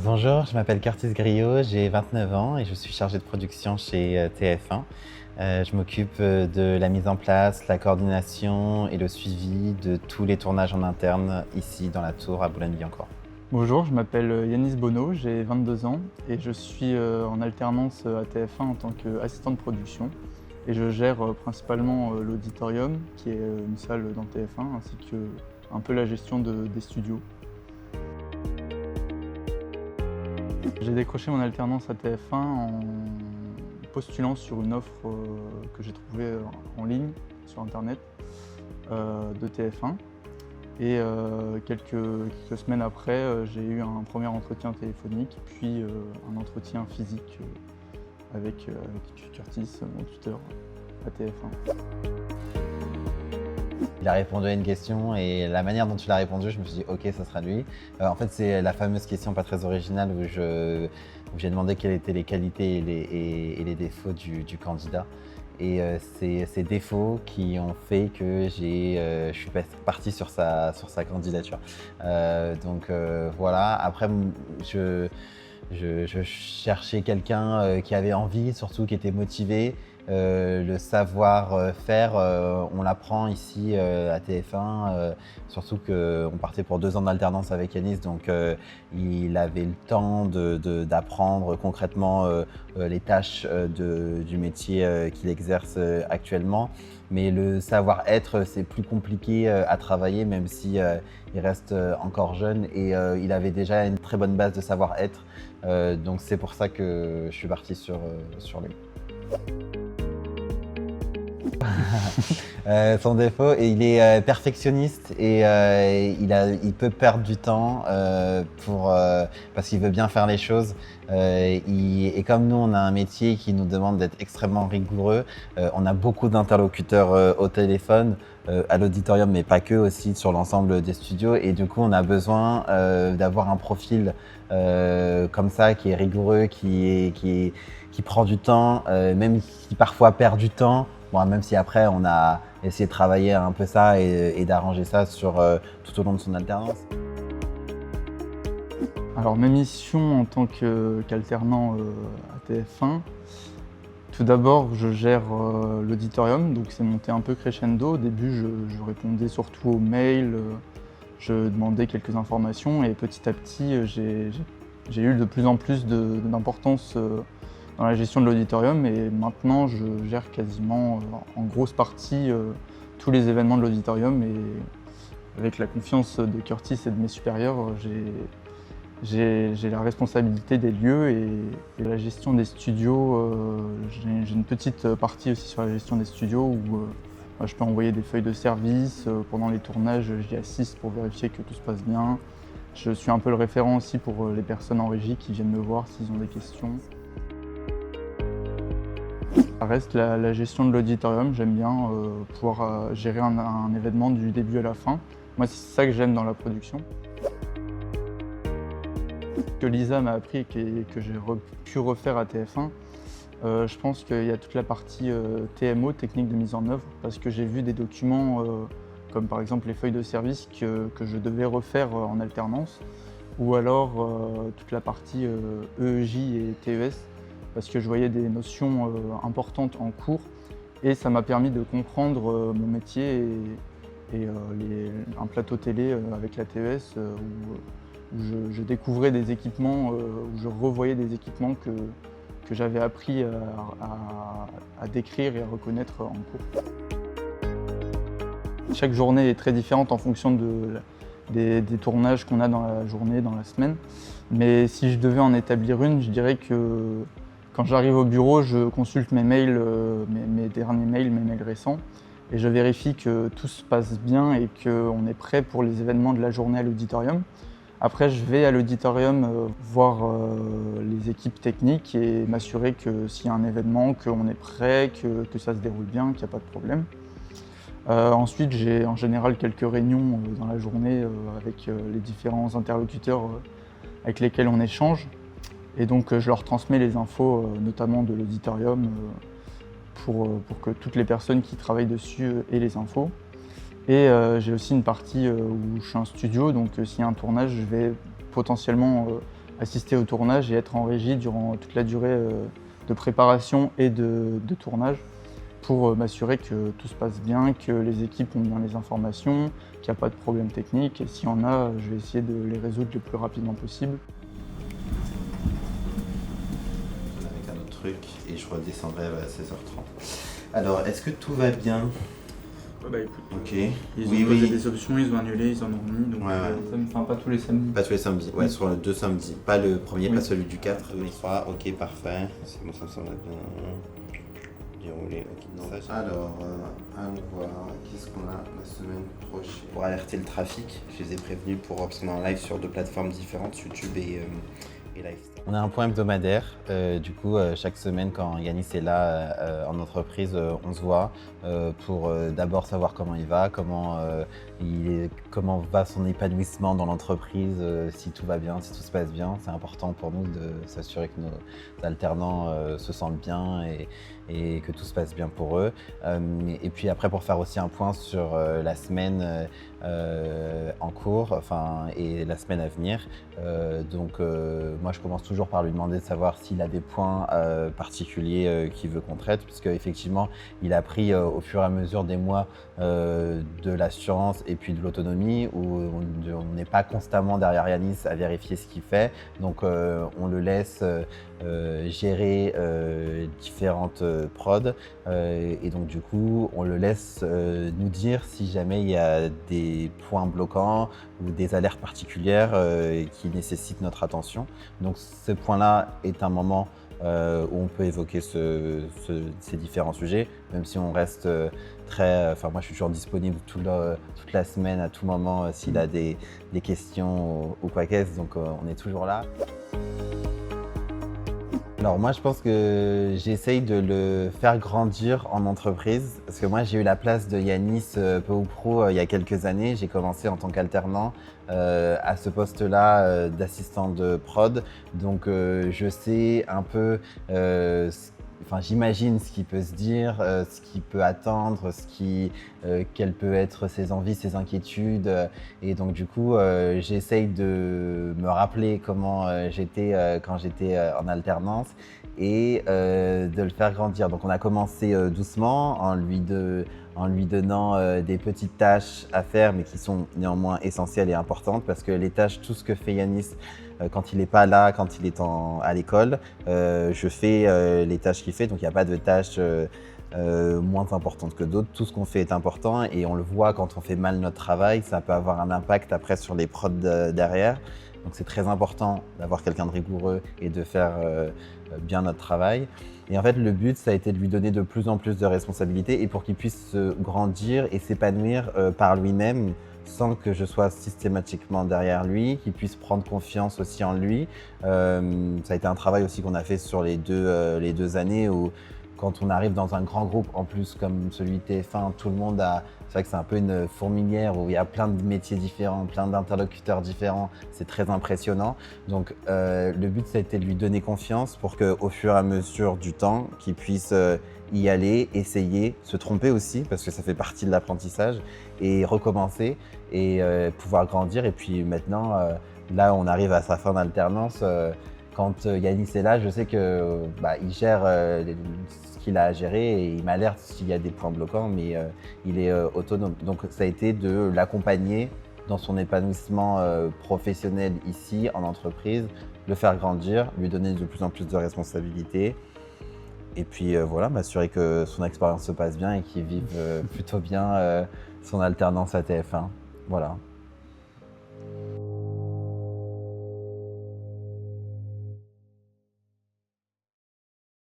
Bonjour, je m'appelle Curtis Griot, j'ai 29 ans et je suis chargé de production chez TF1. Je m'occupe de la mise en place, la coordination et le suivi de tous les tournages en interne ici dans la tour à Boulogne-Billancourt. Bonjour, je m'appelle Yanis Bono, j'ai 22 ans et je suis en alternance à TF1 en tant qu'assistant de production. Et je gère principalement l'auditorium, qui est une salle dans TF1, ainsi que un peu la gestion des studios. J'ai décroché mon alternance à TF1 en postulant sur une offre que j'ai trouvée en ligne, sur internet, de TF1. Et quelques semaines après, j'ai eu un premier entretien téléphonique, puis un entretien physique avec Curtis, mon tuteur à TF1. Il a répondu à une question et la manière dont il a répondu, je me suis dit ok, ça sera lui. En fait, c'est la fameuse question pas très originale où j'ai demandé quelles étaient les qualités et les défauts du candidat. Et c'est ces défauts qui ont fait que je suis parti sur sa candidature. Voilà, après je cherchais quelqu'un qui avait envie, surtout qui était motivé. Le savoir-faire, on l'apprend ici à TF1, surtout qu'on partait pour 2 ans d'alternance avec Yanis, donc il avait le temps d'apprendre concrètement les tâches du métier qu'il exerce actuellement. Mais le savoir-être, c'est plus compliqué à travailler, même si il reste encore jeune et il avait déjà une très bonne base de savoir-être. Donc c'est pour ça que je suis parti sur lui. Son défaut, et il est perfectionniste et il peut perdre du temps parce qu'il veut bien faire les choses. Et comme nous, on a un métier qui nous demande d'être extrêmement rigoureux, on a beaucoup d'interlocuteurs au téléphone, à l'auditorium, mais pas que, aussi sur l'ensemble des studios. Et du coup, on a besoin d'avoir un profil comme ça, qui est rigoureux, qui prend du temps, même qui parfois perd du temps. Bon, même si après, on a essayé de travailler un peu ça et d'arranger ça tout au long de son alternance. Alors mes missions en tant qu'alternant à TF1, tout d'abord je gère l'auditorium, donc c'est monté un peu crescendo. Au début je répondais surtout aux mails, je demandais quelques informations et petit à petit j'ai eu de plus en plus d'importance dans la gestion de l'auditorium et maintenant je gère quasiment en grosse partie tous les événements de l'auditorium et avec la confiance de Curtis et de mes supérieurs, j'ai la responsabilité des lieux et la gestion des studios. J'ai une petite partie aussi sur la gestion des studios où je peux envoyer des feuilles de service. Pendant les tournages, j'y assiste pour vérifier que tout se passe bien. Je suis un peu le référent aussi pour les personnes en régie qui viennent me voir s'ils ont des questions. Ça reste la gestion de l'auditorium. J'aime bien pouvoir gérer un événement du début à la fin. Moi, c'est ça que j'aime dans la production. Ce que Lisa m'a appris et que j'ai pu refaire à TF1, je pense qu'il y a toute la partie TMO, technique de mise en œuvre, parce que j'ai vu des documents comme par exemple les feuilles de service que je devais refaire en alternance, ou alors toute la partie EEJ et TES, parce que je voyais des notions importantes en cours et ça m'a permis de comprendre mon métier et un plateau télé avec la TES où je découvrais des équipements, où je revoyais des équipements que j'avais appris à décrire et à reconnaître en cours. Chaque journée est très différente en fonction des tournages qu'on a dans la journée, dans la semaine. Mais si je devais en établir une, je dirais que quand j'arrive au bureau, je consulte mes mails, mes derniers mails, mes mails récents, et je vérifie que tout se passe bien et qu'on est prêt pour les événements de la journée à l'auditorium. Après, je vais à l'auditorium voir les équipes techniques et m'assurer que s'il y a un événement, qu'on est prêt, que ça se déroule bien, qu'il n'y a pas de problème. Ensuite, j'ai en général quelques réunions dans la journée avec les différents interlocuteurs avec lesquels on échange. Et donc, je leur transmets les infos, notamment de l'auditorium, pour que toutes les personnes qui travaillent dessus aient les infos. Et j'ai aussi une partie où je suis un studio, donc s'il y a un tournage, je vais potentiellement assister au tournage et être en régie durant toute la durée de préparation et de tournage pour m'assurer que tout se passe bien, que les équipes ont bien les informations, qu'il n'y a pas de problème technique et s'il y en a, je vais essayer de les résoudre le plus rapidement possible. Avec un autre truc et je redescendrai à 16h30. Alors, est-ce que tout va bien? Ouais, bah écoute, Ok. ils ont posé des options, ils ont annulé, ils en ont remis. Donc, Enfin, pas tous les samedis. Pas tous les samedis, ouais, sur les 2 samedis. Pas le premier, pas celui du 4, mais 3, ok, parfait. C'est bon, ça me semble bien déroulé. Ok. Alors, allons voir, qu'est-ce qu'on a la semaine prochaine? Pour alerter le trafic, je les ai prévenus parce qu'on est en live sur 2 plateformes différentes, YouTube et Livestar. On a un point hebdomadaire, du coup chaque semaine quand Yanis est là en entreprise, on se voit pour d'abord savoir comment il va, comment va son épanouissement dans l'entreprise, si tout va bien, si tout se passe bien. C'est important pour nous de s'assurer que nos alternants se sentent bien et que tout se passe bien pour eux. Et puis après pour faire aussi un point sur la semaine en cours et la semaine à venir. Moi je commence toujours par lui demander de savoir s'il a des points particuliers qu'il veut qu'on traite, puisque effectivement il a pris au fur et à mesure des mois de l'assurance et puis de l'autonomie où on n'est pas constamment derrière Yanis à vérifier ce qu'il fait. Donc on le laisse gérer différentes prods et donc du coup on le laisse nous dire si jamais il y a des points bloquants ou des alertes particulières qui nécessitent notre attention. Donc ce point-là est un moment où on peut évoquer ces différents sujets, même si on reste moi je suis toujours disponible toute la semaine, à tout moment, s'il a des questions ou quoi qu'est-ce, donc on est toujours là. Alors moi je pense que j'essaye de le faire grandir en entreprise parce que moi j'ai eu la place de Yanis peu ou prou il y a quelques années. J'ai commencé en tant qu'alternant à ce poste-là d'assistant de prod, donc je sais un peu j'imagine ce qu'il peut se dire, ce qu'il peut attendre, quelles peuvent être ses envies, ses inquiétudes. Et donc du coup, j'essaye de me rappeler comment j'étais quand j'étais en alternance et de le faire grandir. Donc on a commencé doucement en lui donnant des petites tâches à faire, mais qui sont néanmoins essentielles et importantes parce que les tâches, tout ce que fait Yanis quand il n'est pas là, quand il est à l'école, je fais les tâches qu'il fait, donc il n'y a pas de tâches moins importantes que d'autres. Tout ce qu'on fait est important et on le voit quand on fait mal notre travail, ça peut avoir un impact après sur les prods derrière. Donc c'est très important d'avoir quelqu'un de rigoureux et de faire bien notre travail. Et en fait, le but, ça a été de lui donner de plus en plus de responsabilités et pour qu'il puisse grandir et s'épanouir par lui-même sans que je sois systématiquement derrière lui, qu'il puisse prendre confiance aussi en lui. Ça a été un travail aussi qu'on a fait sur les deux années où quand on arrive dans un grand groupe, en plus comme celui de TF1, tout le monde a... C'est vrai que c'est un peu une fourmilière où il y a plein de métiers différents, plein d'interlocuteurs différents. C'est très impressionnant. Donc le but, ça a été de lui donner confiance pour qu'au fur et à mesure du temps, qu'il puisse y aller, essayer, se tromper aussi, parce que ça fait partie de l'apprentissage, et recommencer et pouvoir grandir. Et puis maintenant, là, on arrive à sa fin d'alternance. Quand Yanis est là, je sais que il gère ce qu'il a à gérer et il m'alerte s'il y a des points bloquants, mais il est autonome. Donc ça a été de l'accompagner dans son épanouissement professionnel ici, en entreprise, le faire grandir, lui donner de plus en plus de responsabilités. Et puis voilà, m'assurer que son expérience se passe bien et qu'il vive plutôt bien son alternance à TF1. Voilà.